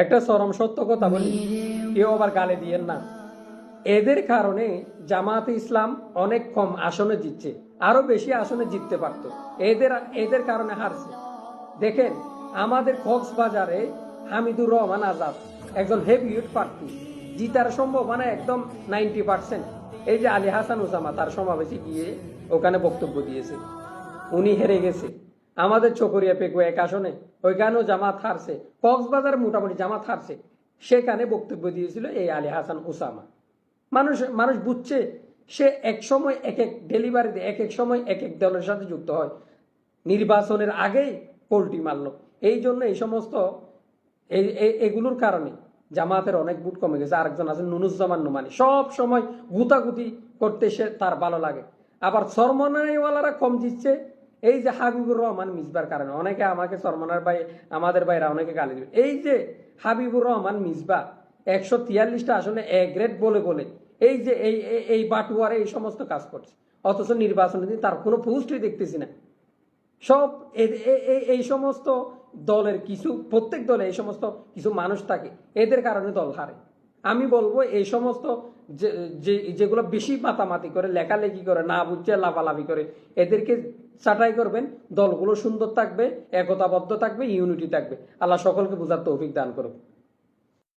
একটা চরম সত্য কথা বলি, কেউ আবার গালে দিয়েন না। এদের কারণে জামায়াতে ইসলাম অনেক কম আসনে জিতছে, আরো বেশি আসনে জিততে পারত। এদের এদের কারণে হারছে। দেখেন, আমাদের কক্সবাজারে হামিদুর রহমান আজাদ একজন হেভিওয়েট প্রার্থী, জিতার সম্ভাবনা একদম 90%। এই যে আলী হাসান ওসামা তার সমাবেশে গিয়ে ওখানে বক্তব্য দিয়েছে, উনি হেরে গেছে। আমাদের চকরিয়া পেকু এক আসনে, ওইখানেও জামাত হারছে। কক্সবাজার মোটামুটি জামাত হারছে, সেখানে বক্তব্য দিয়েছিল এই আলী হাসান ওসামা। মানুষ মানুষ বুঝছে, সে এক সময় এক এক ডেলিভারিতে এক এক সময় এক এক দলের সাথে যুক্ত হয়। নির্বাচনের আগেই পোল্টি মারল। এই জন্য এই সমস্ত এগুলোর কারণে জামাতের অনেক ভোট কমে গেছে। আরেকজন আছেন নুনুজ্জামান নোমানি, সব সময় গুতাগুতি করতে সে তার ভালো লাগে। আবার সরমনাইওয়ালারা কম জিতছে এই যে হাবিবুর রহমান মিসবার কারণে। অনেকে আমাকে সরমনার ভাই, আমাদের ভাইরা অনেকে গালি দেবে। এই যে হাবিবুর রহমান মিসবা 143টা আসলে এ গ্রেড বলে বলে এই যে এই বাটুয়ারে এই সমস্ত কাজ করছে, অথচ নির্বাচনের দিন তার কোনো পোস্টই দেখতেছি না। সব এই সমস্ত দলের কিছু, প্রত্যেক দলে এই সমস্ত কিছু মানুষ থাকে, এদের কারণে দল হারে। আমি বলবো এই সমস্ত যেগুলো বেশি মাতামাতি করে, লেখালেখি করে, না বুঝছে লাফালাফি করে, এদেরকে ছাঁটাই করবেন। দলগুলো সুন্দর থাকবে, একতাবদ্ধ থাকবে, ইউনিটি থাকবে। আল্লাহ সকলকে বোঝার তৌফিক দান করুক।